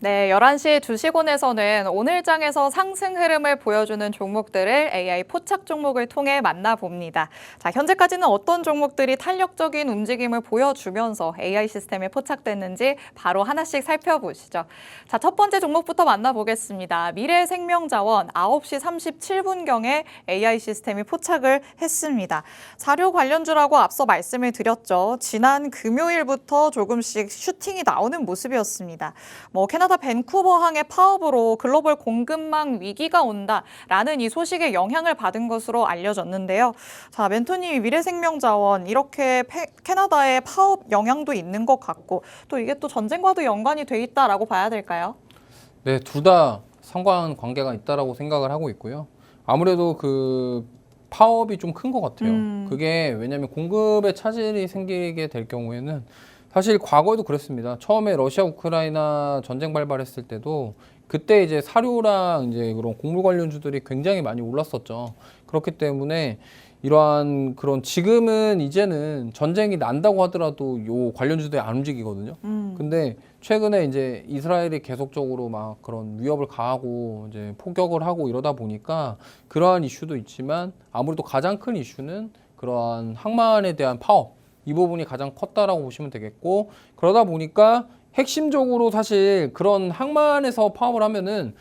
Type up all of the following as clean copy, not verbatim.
네, 11시 주식원에서는 오늘 장에서 상승 흐름을 보여주는 종목들을 AI 포착 종목을 통해 만나봅니다. 자, 현재까지는 어떤 종목들이 탄력적인 움직임을 보여주면서 AI 시스템에 포착됐는지 바로 하나씩 살펴보시죠. 자, 첫 번째 종목부터 만나보겠습니다. 미래생명자원 9시 37분경에 AI 시스템이 포착을 했습니다. 사료 관련주라고 앞서 말씀을 드렸죠. 지난 금요일부터 조금씩 슈팅이 나오는 모습이었습니다. 캐나다 밴쿠버항의 파업으로 글로벌 공급망 위기가 온다라는 이 소식에 영향을 받은 것으로 알려졌는데요. 자, 멘토님, 미래생명자원 이렇게 캐나다의 파업 영향도 있는 것 같고 또 이게 또 전쟁과도 연관이 돼 있다라고 봐야 될까요? 네, 둘 다 상관관계가 있다라고 생각을 하고 있고요. 아무래도 그 파업이 좀 큰 것 같아요. 그게 왜냐하면 공급에 차질이 생기게 될 경우에는 사실 과거에도 그랬습니다. 처음에 러시아 우크라이나 전쟁 발발했을 때도 그때 이제 사료랑 이제 그런 곡물 관련주들이 굉장히 많이 올랐었죠. 그렇기 때문에 이러한 그런 지금은 이제는 전쟁이 난다고 하더라도 요 관련주들이 안 움직이거든요. 근데 최근에 이제 이스라엘이 계속적으로 막 그런 위협을 가하고 이제 포격을 하고 이러다 보니까 그러한 이슈도 있지만 아무래도 가장 큰 이슈는 그러한 항만에 대한 파업, 이 부분이 가장 컸다라고 보시면 되겠고, 그러다 보니까 핵심적으로 사실 그런 항만에서 파업을 하면은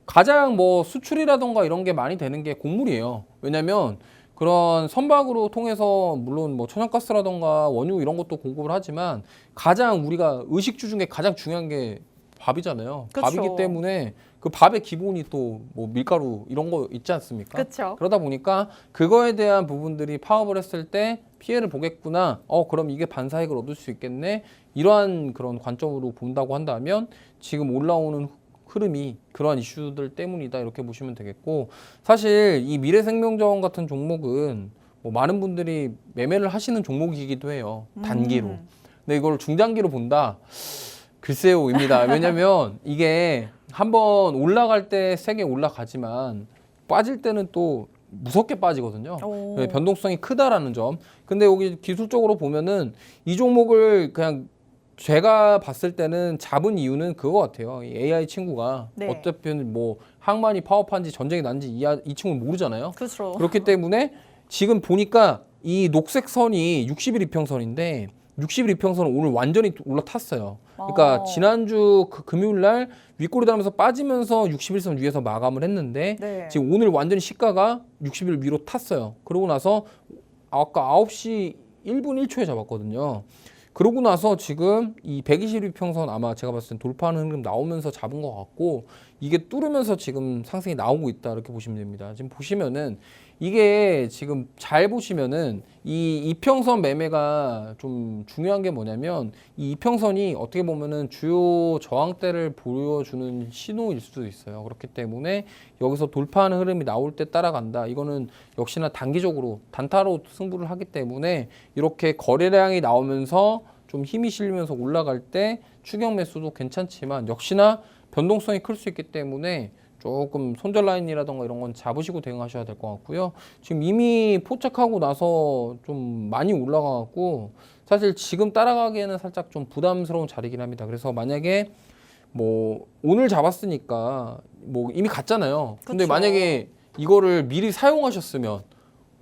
가장 뭐 수출이라던가 이런 게 많이 되는 게 곡물이에요. 왜냐면 그런 선박으로 통해서 물론 뭐 천연가스라던가 원유 이런 것도 공급을 하지만 가장 우리가 의식주 중에 가장 중요한 게 밥이잖아요. 그쵸. 밥이기 때문에 그 밥의 기본이 또 뭐 밀가루 이런 거 있지 않습니까? 그렇죠. 그러다 보니까 그거에 대한 부분들이 파업을 했을 때 피해를 보겠구나. 그럼 이게 반사익을 얻을 수 있겠네. 이러한 그런 관점으로 본다고 한다면 지금 올라오는 흐름이 그러한 이슈들 때문이다 이렇게 보시면 되겠고, 사실 이 미래생명자원 같은 종목은 뭐 많은 분들이 매매를 하시는 종목이기도 해요. 단기로. 근데 이걸 중장기로 본다. 글쎄요입니다. 왜냐면 이게 한번 올라갈 때 세게 올라가지만 빠질 때는 또 무섭게 빠지거든요. 네, 변동성이 크다라는 점. 근데 여기 기술적으로 보면은 이 종목을 그냥 제가 봤을 때는 잡은 이유는 그거 같아요. 이 AI 친구가 네. 어차피 뭐 항만이 파업한지 전쟁이 난지 이 친구는 모르잖아요. 그렇죠. 그렇기 때문에 지금 보니까 이 녹색 선이 60일 이평선인데 60일 이평선은 오늘 완전히 올라탔어요. 그러니까 지난주 금요일 날 윗꼬리 달면서 빠지면서 60일선 위에서 마감을 했는데 네. 지금 오늘 완전히 시가가 60일 위로 탔어요. 그러고 나서 아까 9시 1분 1초에 잡았거든요. 그러고 나서 지금 이 120일평선 아마 제가 봤을 땐 돌파하는 흐름 나오면서 잡은 것 같고, 이게 뚫으면서 지금 상승이 나오고 있다 이렇게 보시면 됩니다. 지금 보시면은 이게 지금 잘 보시면은 이 이평선 매매가 좀 중요한 게 뭐냐면 이 이평선이 어떻게 보면은 주요 저항대를 보여주는 신호일 수도 있어요. 그렇기 때문에 여기서 돌파하는 흐름이 나올 때 따라간다. 이거는 역시나 단기적으로 단타로 승부를 하기 때문에 이렇게 거래량이 나오면서 좀 힘이 실리면서 올라갈 때 추격 매수도 괜찮지만 역시나 변동성이 클 수 있기 때문에 조금 손절 라인이라던가 이런 건 잡으시고 대응하셔야 될 것 같고요. 지금 이미 포착하고 나서 좀 많이 올라가갖고 사실 지금 따라가기에는 살짝 좀 부담스러운 자리긴 합니다. 그래서 만약에 뭐 오늘 잡았으니까 뭐 이미 갔잖아요. 근데 그쵸. 만약에 이거를 미리 사용하셨으면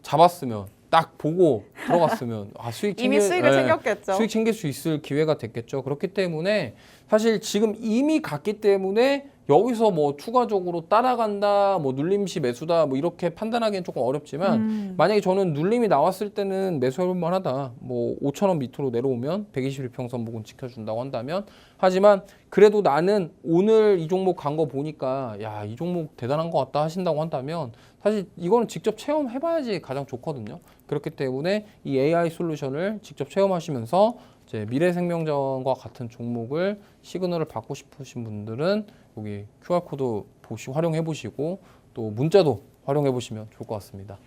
잡았으면 딱 보고 들어갔으면 수익 이미 수익을 챙겼겠죠. 수익 챙길 수 있을 기회가 됐겠죠. 그렇기 때문에 사실 지금 이미 갔기 때문에 여기서 뭐 추가적으로 따라간다, 뭐 눌림시 매수다, 뭐 이렇게 판단하기는 조금 어렵지만 만약에 저는 눌림이 나왔을 때는 매수해볼 만하다. 뭐 5,000원 밑으로 내려오면 121평선 부근 지켜준다고 한다면, 하지만 그래도 나는 오늘 이 종목 간 거 보니까 야, 이 종목 대단한 것 같다 하신다고 한다면 사실 이거는 직접 체험해봐야지 가장 좋거든요. 그렇기 때문에 이 AI 솔루션을 직접 체험하시면서 이제 미래생명자원과 같은 종목을 시그널을 받고 싶으신 분들은 여기 QR코드 활용해 보시고 또 문자도 활용해 보시면 좋을 것 같습니다.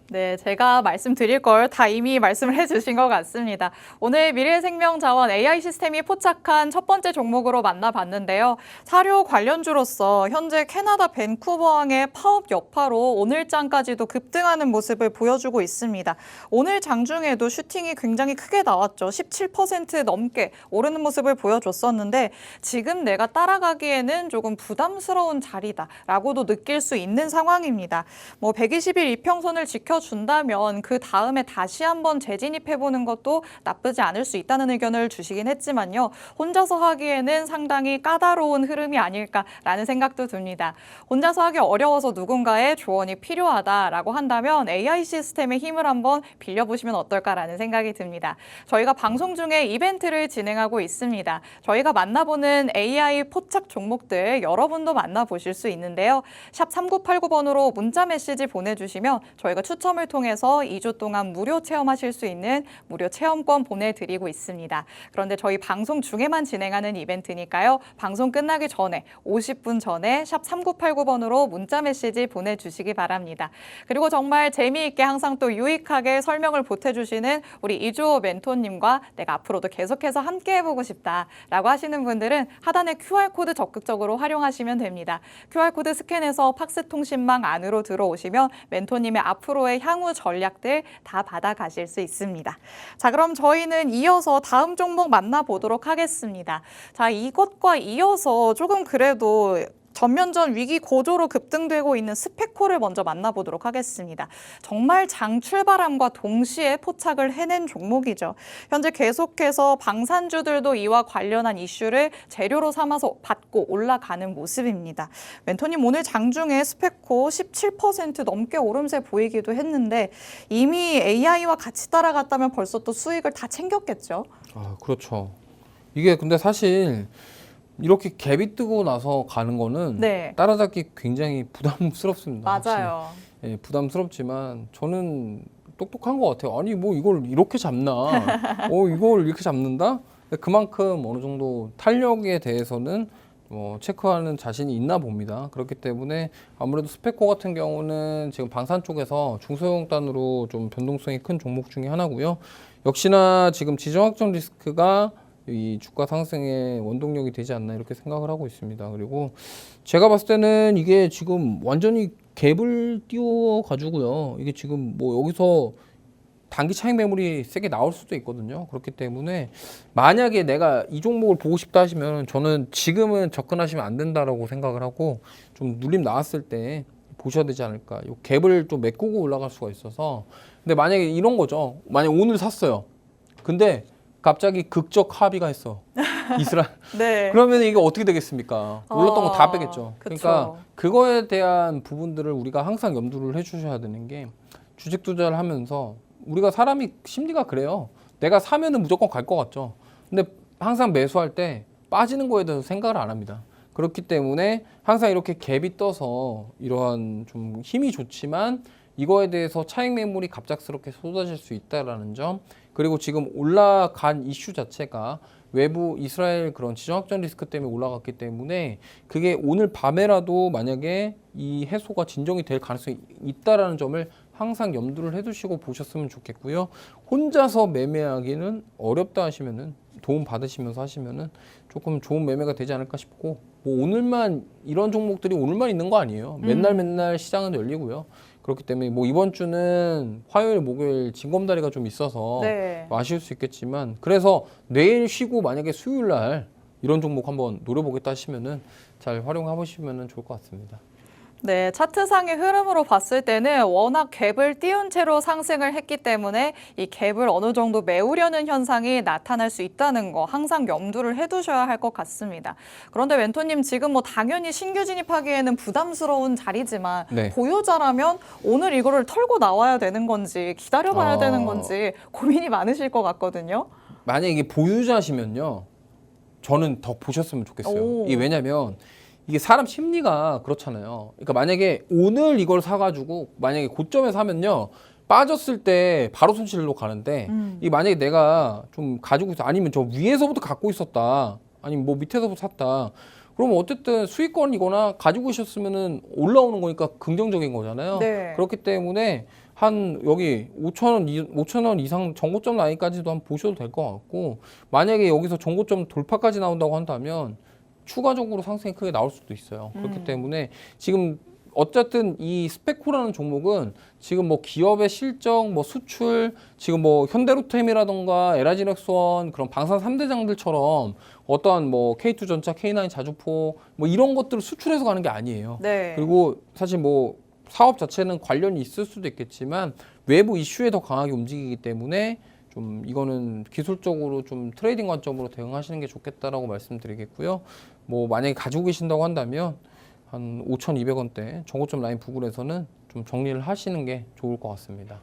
네, 제가 말씀드릴 걸 다 이미 말씀을 해주신 것 같습니다. 오늘 미래생명자원 AI 시스템이 포착한 첫 번째 종목으로 만나봤는데요. 사료 관련주로서 현재 캐나다 밴쿠버항의 파업 여파로 오늘장까지도 급등하는 모습을 보여주고 있습니다. 오늘 장중에도 슈팅이 굉장히 크게 나왔죠. 17% 넘게 오르는 모습을 보여줬었는데 지금 내가 따라가기에는 조금 부담스러운 자리다라고도 느낄 수 있는 상황입니다. 120일 이평선을 지켜준다면 그 다음에 다시 한번 재진입해보는 것도 나쁘지 않을 수 있다는 의견을 주시긴 했지만요. 혼자서 하기에는 상당히 까다로운 흐름이 아닐까라는 생각도 듭니다. 혼자서 하기 어려워서 누군가의 조언이 필요하다라고 한다면 AI 시스템의 힘을 한번 빌려보시면 어떨까라는 생각이 듭니다. 저희가 방송 중에 이벤트를 진행하고 있습니다. 저희가 만나보는 AI 포착 종목들 여러분도 만나보실 수 있는데요. 샵 3989번으로 문자 메시지 보내주시면 저희가 추첨을 통해서 2주 동안 무료 체험하실 수 있는 무료 체험권 보내드리고 있습니다. 그런데 저희 방송 중에만 진행하는 이벤트니까요. 방송 끝나기 전에 50분 전에 샵 3989번으로 문자 메시지 보내주시기 바랍니다. 그리고 정말 재미있게 항상 또 유익하게 설명을 보태주시는 우리 이주호 멘토님과 내가 앞으로도 계속해서 함께 해보고 싶다라고 하시는 분들은 하단에 QR코드 적극적으로 활용하시면 됩니다. QR코드 스캔해서 팍스통신망 안으로 들어오시면 멘토님의 앞으로의 향후 전략들 다 받아가실 수 있습니다. 자, 그럼 저희는 이어서 다음 종목 만나보도록 하겠습니다. 자, 이것과 이어서 조금 그래도 전면전 위기 고조로 급등되고 있는 스페코를 먼저 만나보도록 하겠습니다. 정말 장 출발함과 동시에 포착을 해낸 종목이죠. 현재 계속해서 방산주들도 이와 관련한 이슈를 재료로 삼아서 받고 올라가는 모습입니다. 멘토님 오늘 장중에 스페코 17% 넘게 오름세 보이기도 했는데 이미 AI와 같이 따라갔다면 벌써 또 수익을 다 챙겼겠죠? 아, 그렇죠. 이게 근데 사실 이렇게 갭이 뜨고 나서 가는 거는 네. 따라잡기 굉장히 부담스럽습니다. 맞아요. 확실히. 예, 부담스럽지만 저는 똑똑한 것 같아요. 아니 뭐 이걸 이렇게 잡나? 이걸 이렇게 잡는다? 그만큼 어느 정도 탄력에 대해서는 체크하는 자신이 있나 봅니다. 그렇기 때문에 아무래도 스페코 같은 경우는 지금 방산 쪽에서 중소형단으로 좀 변동성이 큰 종목 중에 하나고요. 역시나 지금 지정학적 리스크가 이 주가 상승의 원동력이 되지 않나 이렇게 생각을 하고 있습니다. 그리고 제가 봤을 때는 이게 지금 완전히 갭을 띄워 가지고요. 이게 지금 여기서 단기 차익 매물이 세게 나올 수도 있거든요. 그렇기 때문에 만약에 내가 이 종목을 보고 싶다 하시면 저는 지금은 접근하시면 안 된다라고 생각을 하고 좀 눌림 나왔을 때 보셔야 되지 않을까. 이 갭을 좀 메꾸고 올라갈 수가 있어서. 근데 만약에 이런 거죠. 만약 오늘 샀어요. 근데 갑자기 극적 합의가 했어. 이스라엘. 네. 그러면 이게 어떻게 되겠습니까? 올랐던 거 다 빼겠죠. 그쵸. 그러니까 그거에 대한 부분들을 우리가 항상 염두를 해주셔야 되는 게 주식 투자를 하면서 우리가 사람이 심리가 그래요. 내가 사면은 무조건 갈 것 같죠. 근데 항상 매수할 때 빠지는 거에 대해서 생각을 안 합니다. 그렇기 때문에 항상 이렇게 갭이 떠서 이러한 좀 힘이 좋지만 이거에 대해서 차익 매물이 갑작스럽게 쏟아질 수 있다라는 점, 그리고 지금 올라간 이슈 자체가 외부 이스라엘 그런 지정학적 리스크 때문에 올라갔기 때문에 그게 오늘 밤에라도 만약에 이 해소가 진정이 될 가능성이 있다라는 점을 항상 염두를 해두시고 보셨으면 좋겠고요. 혼자서 매매하기는 어렵다 하시면은 도움 받으시면서 하시면은 조금 좋은 매매가 되지 않을까 싶고, 오늘만 이런 종목들이 오늘만 있는 거 아니에요. 맨날 시장은 열리고요. 그렇기 때문에 이번 주는 화요일, 목요일 징검다리가 좀 있어서 네. 아쉬울 수 있겠지만, 그래서 내일 쉬고 만약에 수요일 날 이런 종목 한번 노려보겠다 하시면은 잘 활용해 보시면은 좋을 것 같습니다. 네, 차트상의 흐름으로 봤을 때는 워낙 갭을 띄운 채로 상승을 했기 때문에 이 갭을 어느 정도 메우려는 현상이 나타날 수 있다는 거 항상 염두를 해두셔야 할 것 같습니다. 그런데 멘토님 지금 당연히 신규 진입하기에는 부담스러운 자리지만 네. 보유자라면 오늘 이거를 털고 나와야 되는 건지 기다려봐야 되는 건지 고민이 많으실 것 같거든요. 만약에 이게 보유자시면요, 저는 더 보셨으면 좋겠어요. 이게 왜냐면 이게 사람 심리가 그렇잖아요. 그러니까 만약에 오늘 이걸 사가지고 만약에 고점에 사면요, 빠졌을 때 바로 손실로 가는데 이 만약에 내가 좀 가지고 있어, 아니면 저 위에서부터 갖고 있었다, 아니면 밑에서부터 샀다, 그러면 어쨌든 수익권이거나 가지고 계셨으면은 올라오는 거니까 긍정적인 거잖아요. 네. 그렇기 때문에 한 여기 5천 원 이상 정고점 라인까지도 한번 보셔도 될 것 같고, 만약에 여기서 정고점 돌파까지 나온다고 한다면 추가적으로 상승이 크게 나올 수도 있어요. 그렇기 때문에 지금 어쨌든 이 스페코라는 종목은 지금 뭐 기업의 실적, 뭐 수출, 지금 뭐 현대로템이라던가 LG렉선 그런 방산 3대장들처럼 어떠한 뭐 K2전차, K9 자주포 뭐 이런 것들을 수출해서 가는 게 아니에요. 네. 그리고 사실 뭐 사업 자체는 관련이 있을 수도 있겠지만 외부 이슈에 더 강하게 움직이기 때문에 좀 이거는 기술적으로 좀 트레이딩 관점으로 대응하시는 게 좋겠다라고 말씀드리겠고요. 뭐 만약에 가지고 계신다고 한다면 한 5,200원대 정고점 라인 부근에서는 좀 정리를 하시는 게 좋을 것 같습니다.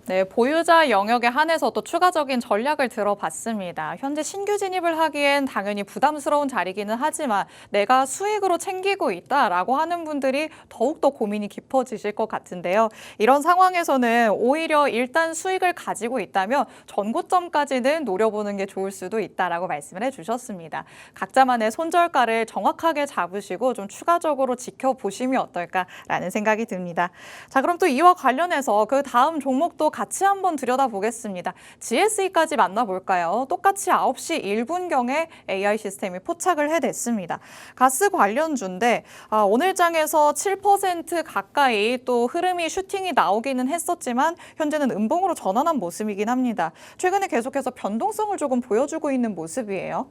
네, 보유자 영역에 한해서 또 추가적인 전략을 들어봤습니다. 현재 신규 진입을 하기엔 당연히 부담스러운 자리기는 하지만 내가 수익으로 챙기고 있다라고 하는 분들이 더욱더 고민이 깊어지실 것 같은데요. 이런 상황에서는 오히려 일단 수익을 가지고 있다면 전고점까지는 노려보는 게 좋을 수도 있다라고 말씀을 해주셨습니다. 각자만의 손절가를 정확하게 잡으시고 좀 추가적으로 지켜보시면 어떨까라는 생각이 듭니다. 자, 그럼 또 이와 관련해서 그 다음 종목도 같이 한번 들여다보겠습니다. GSE까지 만나볼까요? 똑같이 9시 1분경에 AI 시스템이 포착을 해냈습니다. 가스 관련주인데 오늘 장에서 7% 가까이 또 흐름이 슈팅이 나오기는 했었지만 현재는 음봉으로 전환한 모습이긴 합니다. 최근에 계속해서 변동성을 조금 보여주고 있는 모습이에요.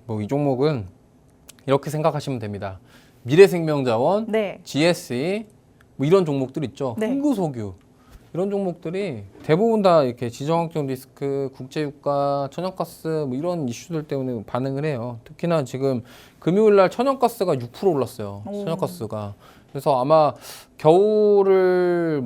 뭐 이 종목은 이렇게 생각하시면 됩니다. 미래생명자원, 네. GSE 뭐 이런 종목들 있죠. 네. 흥구석유 이런 종목들이 대부분 다 이렇게 지정학적 리스크, 국제유가, 천연가스 뭐 이런 이슈들 때문에 반응을 해요. 특히나 지금 금요일 날 천연가스가 6% 올랐어요. 천연가스가. 그래서 아마 겨울에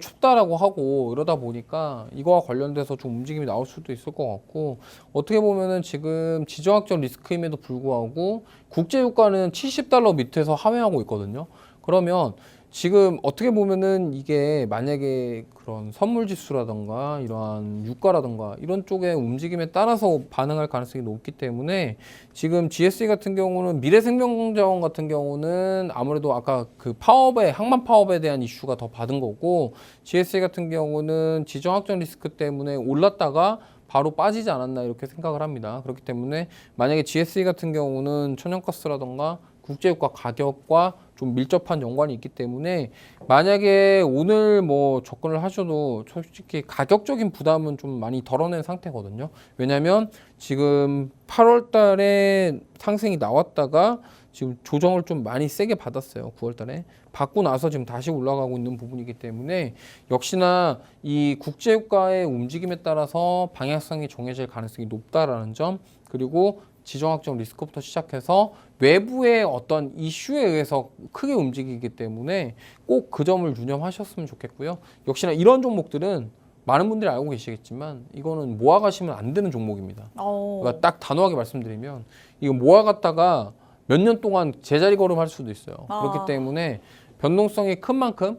춥다라고 하고 이러다 보니까 이거와 관련돼서 좀 움직임이 나올 수도 있을 것 같고, 어떻게 보면은 지금 지정학적 리스크임에도 불구하고 국제유가는 70달러 밑에서 하회하고 있거든요. 그러면 지금 어떻게 보면은 이게 만약에 그런 선물 지수라던가 이러한 유가라던가 이런 쪽의 움직임에 따라서 반응할 가능성이 높기 때문에 지금 GSE 같은 경우는 미래생명자원 같은 경우는 아무래도 아까 그 파업에 항만 파업에 대한 이슈가 더 받은 거고, GSE 같은 경우는 지정학적 리스크 때문에 올랐다가 바로 빠지지 않았나 이렇게 생각을 합니다. 그렇기 때문에 만약에 GSE 같은 경우는 천연가스라던가 국제유가 가격과 좀 밀접한 연관이 있기 때문에 만약에 오늘 뭐 접근을 하셔도 솔직히 가격적인 부담은 좀 많이 덜어낸 상태거든요. 왜냐하면 지금 8월 달에 상승이 나왔다가 지금 조정을 좀 많이 세게 받았어요. 9월 달에. 받고 나서 지금 다시 올라가고 있는 부분이기 때문에 역시나 이 국제유가의 움직임에 따라서 방향성이 정해질 가능성이 높다라는 점, 그리고 지정학적 리스크부터 시작해서 외부의 어떤 이슈에 의해서 크게 움직이기 때문에 꼭 그 점을 유념하셨으면 좋겠고요. 역시나 이런 종목들은 많은 분들이 알고 계시겠지만 이거는 모아가시면 안 되는 종목입니다. 그러니까 딱 단호하게 말씀드리면 이거 모아갔다가 몇 년 동안 제자리 걸음할 수도 있어요. 그렇기 때문에 변동성이 큰 만큼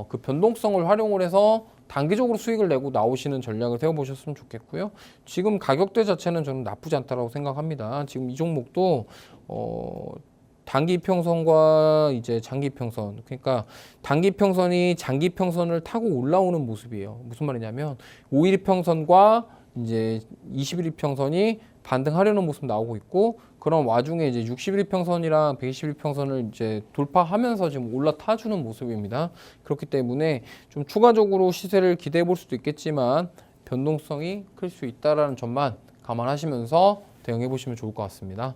그 변동성을 활용을 해서 단기적으로 수익을 내고 나오시는 전략을 세워보셨으면 좋겠고요. 지금 가격대 자체는 저는 나쁘지 않다고 생각합니다. 지금 이 종목도 단기 평선과 이제 장기 평선, 그러니까 단기 평선이 장기 평선을 타고 올라오는 모습이에요. 무슨 말이냐면 5일 평선과 이제 21일 평선이 반등하려는 모습 나오고 있고, 그런 와중에 이제 61일 평선이랑 121일 평선을 이제 돌파하면서 지금 올라타주는 모습입니다. 그렇기 때문에 좀 추가적으로 시세를 기대해 볼 수도 있겠지만 변동성이 클 수 있다라는 점만 감안하시면서 대응해 보시면 좋을 것 같습니다.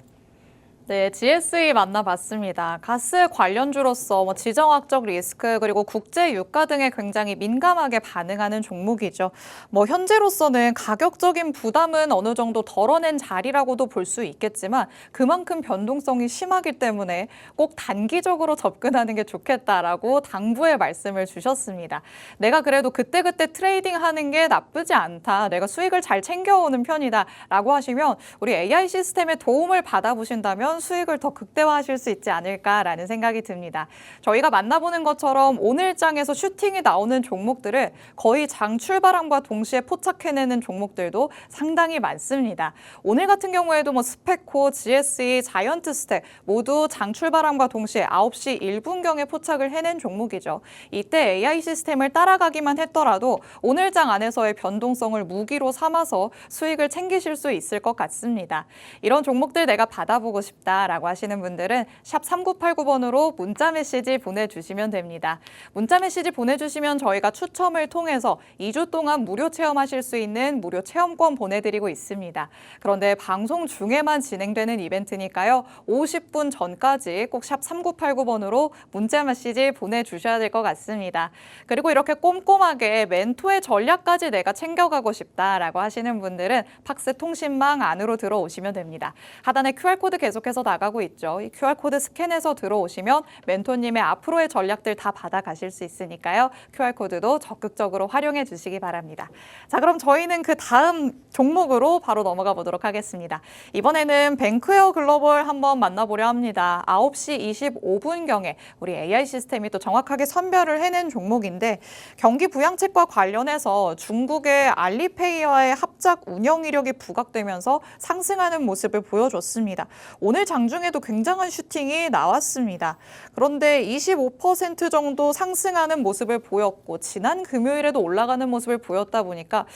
네, GSE 만나봤습니다. 가스 관련주로서 뭐 지정학적 리스크 그리고 국제 유가 등에 굉장히 민감하게 반응하는 종목이죠. 뭐 현재로서는 가격적인 부담은 어느 정도 덜어낸 자리라고도 볼 수 있겠지만 그만큼 변동성이 심하기 때문에 꼭 단기적으로 접근하는 게 좋겠다라고 당부의 말씀을 주셨습니다. 내가 그래도 그때그때 트레이딩하는 게 나쁘지 않다. 내가 수익을 잘 챙겨오는 편이다 라고 하시면 우리 AI 시스템의 도움을 받아보신다면 주시면 수익을 더 극대화하실 수 있지 않을까라는 생각이 듭니다. 저희가 만나보는 것처럼 오늘장에서 슈팅이 나오는 종목들을 거의 장 출발함과 동시에 포착해내는 종목들도 상당히 많습니다. 오늘 같은 경우에도 뭐 스페코, GSE, 자이언트 스택 모두 장 출발함과 동시에 9시 1분경에 포착을 해낸 종목이죠. 이때 AI 시스템을 따라가기만 했더라도 오늘장 안에서의 변동성을 무기로 삼아서 수익을 챙기실 수 있을 것 같습니다. 이런 종목들 내가 받아보고 싶다라고 하시는 분들은 샵 3989번으로 문자 메시지 보내주시면 됩니다. 문자 메시지 보내주시면 저희가 추첨을 통해서 2주 동안 무료 체험하실 수 있는 무료 체험권 보내드리고 있습니다. 그런데 방송 중에만 진행되는 이벤트니까요. 50분 전까지 꼭 샵 3989번으로 문자 메시지 보내주셔야 될 것 같습니다. 그리고 이렇게 꼼꼼하게 멘토의 전략까지 내가 챙겨가고 싶다라고 하시는 분들은 팍스 통신망 안으로 들어오시면 됩니다. 하단에 QR코드 계속해서 나가고 있죠. 이 QR코드 스캔해서 들어오시면 멘토님의 앞으로의 전략들 다 받아가실 수 있으니까요. QR코드도 적극적으로 활용해 주시기 바랍니다. 자, 그럼 저희는 그 다음 종목으로 바로 넘어가 보도록 하겠습니다. 이번에는 뱅크웨어 글로벌 한번 만나보려 합니다. 9시 25분경에 우리 AI 시스템이 또 정확하게 선별을 해낸 종목인데 경기 부양책과 관련해서 중국의 알리페이와의 합작 운영 이력이 부각되면서 상승하는 모습을 보여줬습니다. 오늘 장중에도 굉장한 슈팅이 나왔습니다. 그런데 25% 정도 상승하는 모습을 보였고 지난 금요일에도 올라가는 모습을 보였다 보니까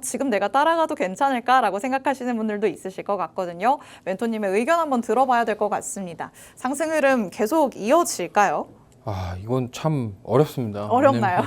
지금 내가 따라가도 괜찮을까라고 생각하시는 분들도 있으실 것 같거든요. 멘토님의 의견 한번 들어봐야 될 것 같습니다. 상승 흐름 계속 이어질까요? 이건 참 어렵습니다. 어렵나요?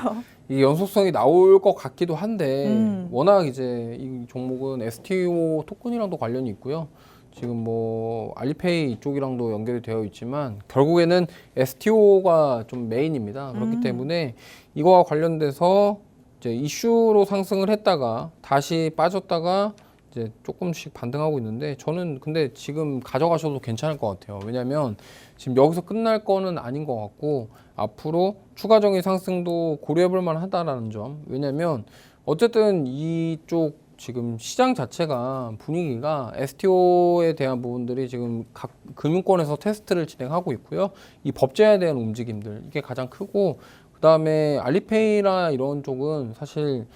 이 연속성이 나올 것 같기도 한데 워낙 이제 이 종목은 STO 토큰이랑도 관련이 있고요. 지금 뭐 알리페이 이쪽이랑도 연결이 되어 있지만 결국에는 STO가 좀 메인입니다. 그렇기 때문에 이거와 관련돼서 이제 이슈로 상승을 했다가 다시 빠졌다가 이제 조금씩 반등하고 있는데 저는 근데 지금 가져가셔도 괜찮을 것 같아요. 왜냐하면 지금 여기서 끝날 거는 아닌 것 같고 앞으로 추가적인 상승도 고려해볼 만하다라는 점. 왜냐하면 어쨌든 이쪽 지금 시장 자체가 분위기가 STO에 대한 부분들이 지금 각 금융권에서 테스트를 진행하고 있고요. 이 법제화에 대한 움직임들 이게 가장 크고 그 다음에 알리페이나 이런 쪽은 사실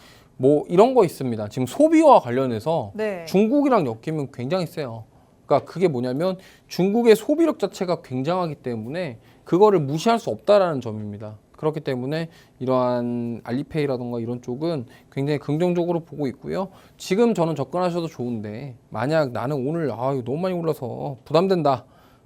뭐 이런 거 있습니다. 지금 소비와 관련해서 네. 중국이랑 엮이면 굉장히 세요. 그러니까 그게 뭐냐면 중국의 소비력 자체가 굉장하기 때문에 그거를 무시할 수 없다라는 점입니다. 그렇기 때문에 이러한 알리페이라든가 이런 쪽은 굉장히 긍정적으로 보고 있고요. 지금 저는 접근하셔도 좋은데 만약 나는 오늘 이거 너무 많이 올라서 부담된다.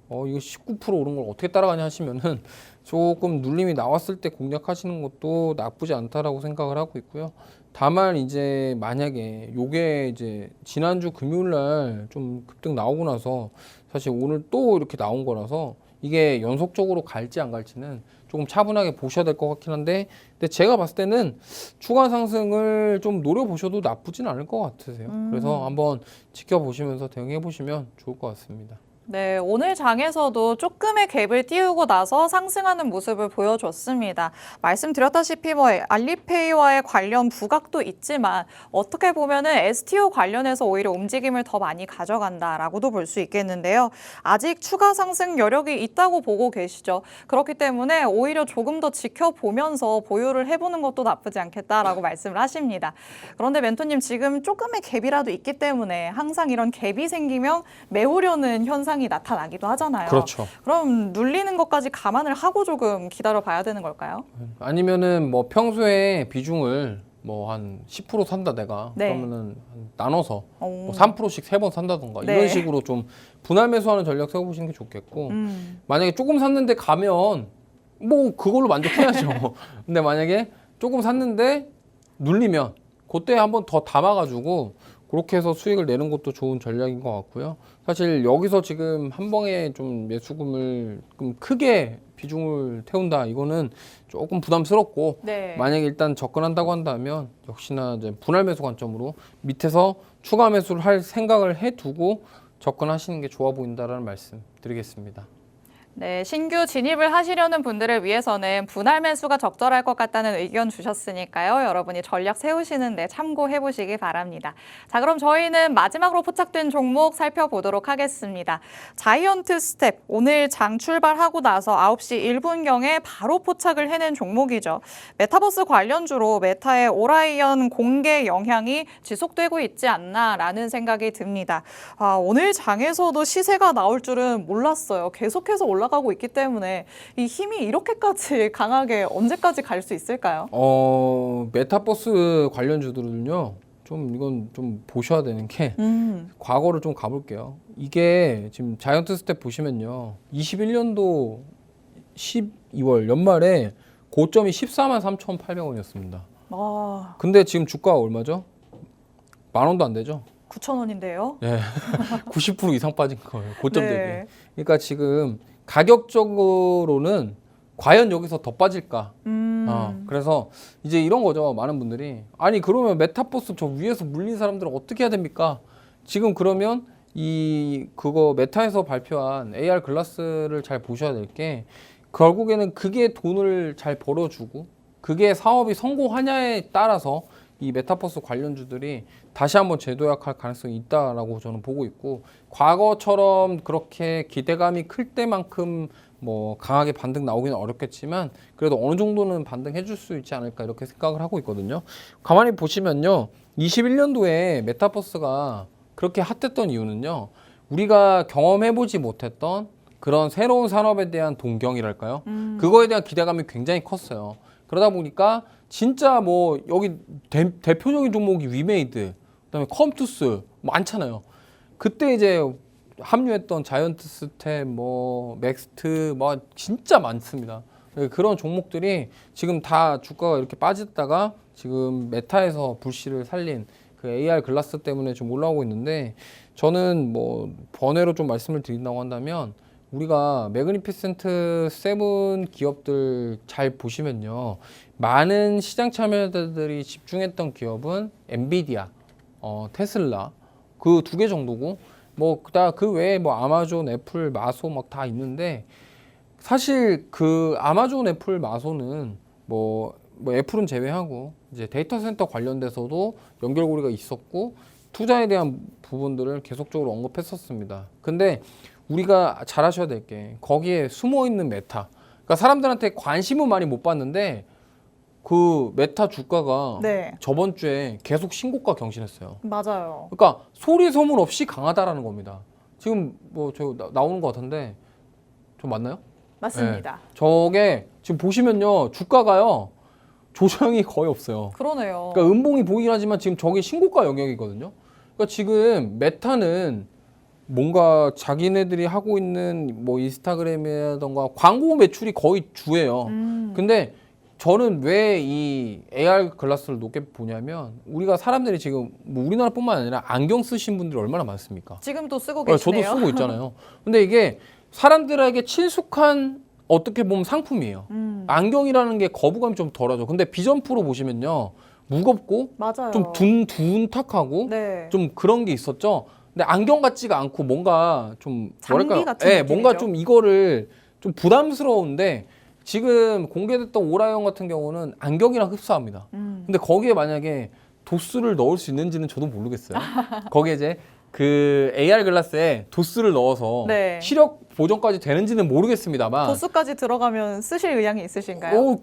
이거 19% 오른 걸 어떻게 따라가냐 하시면은 조금 눌림이 나왔을 때 공략하시는 것도 나쁘지 않다라고 생각을 하고 있고요. 다만 이제 만약에 요게 이제 지난주 금요일 날 좀 급등 나오고 나서 사실 오늘 또 이렇게 나온 거라서 이게 연속적으로 갈지 안 갈지는 조금 차분하게 보셔야 될 것 같긴 한데 근데 제가 봤을 때는 추가 상승을 좀 노려보셔도 나쁘진 않을 것 같으세요. 그래서 한번 지켜보시면서 대응해 보시면 좋을 것 같습니다. 네, 오늘 장에서도 조금의 갭을 띄우고 나서 상승하는 모습을 보여줬습니다. 말씀드렸다시피 뭐 알리페이와의 관련 부각도 있지만 어떻게 보면은 STO 관련해서 오히려 움직임을 더 많이 가져간다라고도 볼 수 있겠는데요. 아직 추가 상승 여력이 있다고 보고 계시죠. 그렇기 때문에 오히려 조금 더 지켜보면서 보유를 해보는 것도 나쁘지 않겠다라고 말씀을 하십니다. 그런데 멘토님 지금 조금의 갭이라도 있기 때문에 항상 이런 갭이 생기면 메우려는 현상이 나타나기도 하잖아요. 그렇죠. 그럼 눌리는 것까지 감안을 하고 조금 기다려 봐야 되는 걸까요? 아니면은 뭐 평소에 비중을 뭐 한 10% 산다 내가 네. 그러면은 나눠서 뭐 3%씩 3번 산다던가 네. 이런 식으로 좀 분할 매수하는 전략 세워보시는 게 좋겠고 만약에 조금 샀는데 가면 뭐 그걸로 만족해야죠. 근데 만약에 조금 샀는데 눌리면 그때 한번 더 담아가지고 그렇게 해서 수익을 내는 것도 좋은 전략인 것 같고요. 사실 여기서 지금 한 번에 좀 매수금을 좀 크게 비중을 태운다 이거는 조금 부담스럽고 네. 만약에 일단 접근한다고 한다면 역시나 이제 분할 매수 관점으로 밑에서 추가 매수를 할 생각을 해두고 접근하시는 게 좋아 보인다라는 말씀 드리겠습니다. 네, 신규 진입을 하시려는 분들을 위해서는 분할 매수가 적절할 것 같다는 의견 주셨으니까요. 여러분이 전략 세우시는데 참고해 보시기 바랍니다. 자, 그럼 저희는 마지막으로 포착된 종목 살펴보도록 하겠습니다. 자이언트 스텝, 오늘 장 출발하고 나서 9시 1분경에 바로 포착을 해낸 종목이죠. 메타버스 관련주로 메타의 오라이언 공개 영향이 지속되고 있지 않나라는 생각이 듭니다. 오늘 장에서도 시세가 나올 줄은 몰랐어요. 계속해서 올라가고 있기 때문에 이 힘이 이렇게까지 강하게 언제까지 갈 수 있을까요? 메타버스 관련주들은요. 좀 이건 좀 보셔야 되는 게 과거를 좀 가볼게요. 이게 지금 자이언트 스텝 보시면요. 21년도 12월 연말에 고점이 14만 3,800원이었습니다. 근데 지금 주가가 얼마죠? 10,000원도 안 되죠? 9,000원인데요. 네. 90% 이상 빠진 거예요. 고점 대비. 네. 그러니까 지금 가격적으로는 과연 여기서 더 빠질까? 그래서 이제 이런 거죠. 많은 분들이. 아니 그러면 메타버스 저 위에서 물린 사람들은 어떻게 해야 됩니까? 지금 그러면 그거 메타에서 발표한 AR 글라스를 잘 보셔야 될 게 결국에는 그게 돈을 잘 벌어주고 그게 사업이 성공하냐에 따라서 이 메타버스 관련주들이 다시 한번 재도약할 가능성이 있다라고 저는 보고 있고 과거처럼 그렇게 기대감이 클 때만큼 뭐 강하게 반등 나오기는 어렵겠지만 그래도 어느 정도는 반등해 줄 수 있지 않을까 이렇게 생각을 하고 있거든요. 가만히 보시면요. 21년도에 메타버스가 그렇게 핫했던 이유는요. 우리가 경험해보지 못했던 그런 새로운 산업에 대한 동경이랄까요? 그거에 대한 기대감이 굉장히 컸어요. 그러다 보니까 진짜 뭐 여기 대표적인 종목이 위메이드, 그다음에 컴투스 많잖아요. 그때 이제 합류했던 자이언트 스텝, 뭐 맥스트, 뭐 진짜 많습니다. 그런 종목들이 지금 다 주가가 이렇게 빠졌다가 지금 메타에서 불씨를 살린 그 AR 글라스 때문에 좀 올라오고 있는데 저는 뭐 번외로 좀 말씀을 드린다고 한다면 우리가 매그니피센트 7 기업들 잘 보시면요. 많은 시장 참여자들이 집중했던 기업은 엔비디아, 테슬라 그 2개 정도고 뭐 그 외에 뭐 아마존, 애플, 마소 막 다 있는데 사실 그 아마존, 애플, 마소는 뭐 애플은 제외하고 이제 데이터 센터 관련돼서도 연결고리가 있었고 투자에 대한 부분들을 계속적으로 언급했었습니다. 근데 우리가 잘 하셔야 될 게 거기에 숨어 있는 메타. 그러니까 사람들한테 관심은 많이 못 받는데 그 메타 주가가 네. 저번 주에 계속 신고가 경신했어요. 맞아요. 그러니까 소리 소문 없이 강하다라는 겁니다. 지금 뭐 저 나오는 것 같은데 저 맞나요? 맞습니다. 네. 저게 지금 보시면요 주가가요 조정이 거의 없어요. 그러네요. 그러니까 음봉이 보이긴 하지만 지금 저게 신고가 영역이거든요. 그러니까 지금 메타는 뭔가 자기네들이 하고 있는 뭐 인스타그램이라던가 광고 매출이 거의 주예요. 근데 저는 왜 이 AR 글라스를 높게 보냐면 우리가 사람들이 지금 뭐 우리나라뿐만 아니라 안경 쓰신 분들이 얼마나 많습니까? 지금도 쓰고 계시네요. 저도 쓰고 있잖아요. 근데 이게 사람들에게 친숙한 어떻게 보면 상품이에요. 안경이라는 게 거부감이 좀 덜하죠. 근데 비전 프로 보시면요. 무겁고 맞아요. 좀 둔탁하고 네. 좀 그런 게 있었죠. 근데 안경 같지가 않고 뭔가 좀 장비 뭐랄까요? 같은 네, 느낌이죠. 뭔가 좀 이거를 좀 부담스러운데 지금 공개됐던 오라이언 같은 경우는 안경이랑 흡사합니다. 근데 거기에 만약에 도수를 넣을 수 있는지는 저도 모르겠어요. 거기에 이제 그 AR 글라스에 도수를 넣어서 네. 시력 보정까지 되는지는 모르겠습니다만 도수까지 들어가면 쓰실 의향이 있으신가요?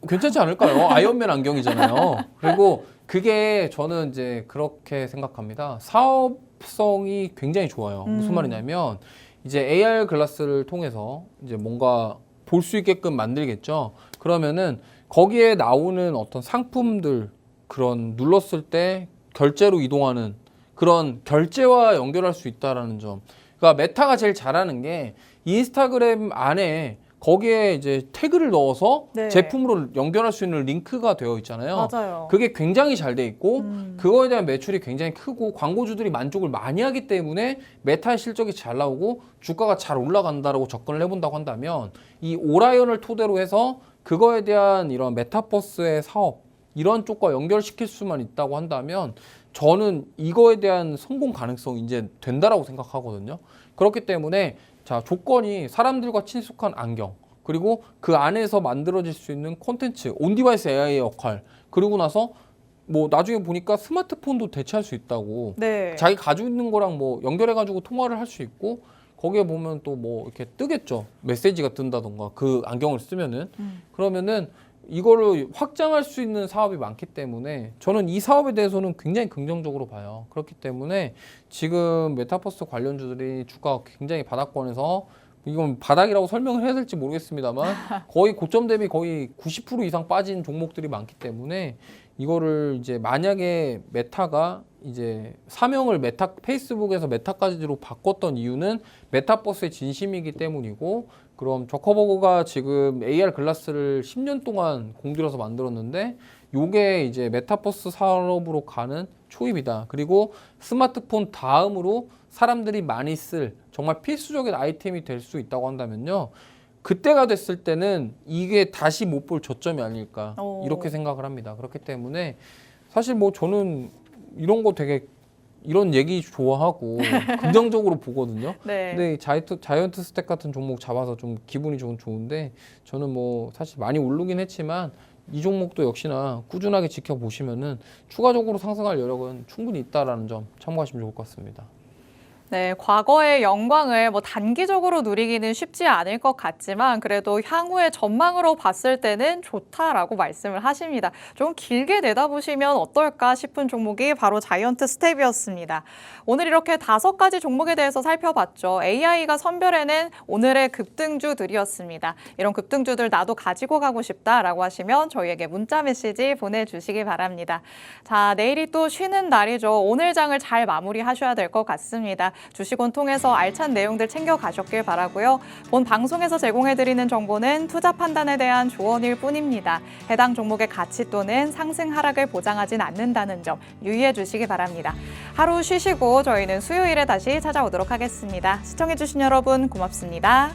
괜찮지 않을까요? 아이언맨 안경이잖아요. 그리고 그게 저는 이제 그렇게 생각합니다. 사업성이 굉장히 좋아요. 무슨 말이냐면 이제 AR 글라스를 통해서 이제 뭔가 볼 수 있게끔 만들겠죠. 그러면은 거기에 나오는 어떤 상품들 그런 눌렀을 때 결제로 이동하는 그런 결제와 연결할 수 있다라는 점. 그러니까 메타가 제일 잘하는 게 인스타그램 안에 거기에 이제 태그를 넣어서 네. 제품으로 연결할 수 있는 링크가 되어 있잖아요. 맞아요. 그게 굉장히 잘 돼 있고 그거에 대한 매출이 굉장히 크고 광고주들이 만족을 많이 하기 때문에 메타의 실적이 잘 나오고 주가가 잘 올라간다라고 접근을 해본다고 한다면 이 오라이언을 토대로 해서 그거에 대한 이런 메타버스의 사업 이런 쪽과 연결시킬 수만 있다고 한다면 저는 이거에 대한 성공 가능성이 이제 된다라고 생각하거든요. 그렇기 때문에 자, 조건이 사람들과 친숙한 안경, 그리고 그 안에서 만들어질 수 있는 콘텐츠, 온디바이스 AI의 역할, 그리고 나서 뭐 나중에 보니까 스마트폰도 대체할 수 있다고. 네. 자기 가지고 있는 거랑 뭐 연결해가지고 통화를 할 수 있고, 거기에 보면 또 뭐 이렇게 뜨겠죠. 메시지가 뜬다던가 그 안경을 쓰면은. 그러면은 이거를 확장할 수 있는 사업이 많기 때문에 저는 이 사업에 대해서는 굉장히 긍정적으로 봐요. 그렇기 때문에 지금 메타버스 관련주들이 주가가 굉장히 바닥권에서, 이건 바닥이라고 설명을 해야 될지 모르겠습니다만 거의 고점 대비 거의 90% 이상 빠진 종목들이 많기 때문에, 이거를 이제 만약에 메타가 이제 사명을 페이스북에서 메타까지로 바꿨던 이유는 메타버스의 진심이기 때문이고, 그럼 저커버그가 지금 AR 글라스를 10년 동안 공들여서 만들었는데 요게 이제 메타버스 산업으로 가는 초입이다. 그리고 스마트폰 다음으로 사람들이 많이 쓸 정말 필수적인 아이템이 될 수 있다고 한다면요, 그때가 됐을 때는 이게 다시 못 볼 저점이 아닐까, 이렇게 생각을 합니다. 그렇기 때문에 사실 뭐 저는 이런 거 되게, 이런 얘기 좋아하고 긍정적으로 보거든요. 네. 근데 자이언트 스택 같은 종목 잡아서 좀 기분이 좋은데, 저는 뭐 사실 많이 오르긴 했지만 이 종목도 역시나 꾸준하게 지켜보시면은 추가적으로 상승할 여력은 충분히 있다라는 점 참고하시면 좋을 것 같습니다. 네, 과거의 영광을 뭐 단기적으로 누리기는 쉽지 않을 것 같지만 그래도 향후의 전망으로 봤을 때는 좋다라고 말씀을 하십니다. 좀 길게 내다보시면 어떨까 싶은 종목이 바로 자이언트 스텝이었습니다. 오늘 이렇게 5가지 종목에 대해서 살펴봤죠. AI가 선별해낸 오늘의 급등주들이었습니다. 이런 급등주들 나도 가지고 가고 싶다라고 하시면 저희에게 문자 메시지 보내주시기 바랍니다. 자, 내일이 또 쉬는 날이죠. 오늘 장을 잘 마무리하셔야 될 것 같습니다. 주식원 통해서 알찬 내용들 챙겨가셨길 바라고요. 본 방송에서 제공해드리는 정보는 투자 판단에 대한 조언일 뿐입니다. 해당 종목의 가치 또는 상승 하락을 보장하진 않는다는 점 유의해 주시기 바랍니다. 하루 쉬시고 저희는 수요일에 다시 찾아오도록 하겠습니다. 시청해주신 여러분 고맙습니다.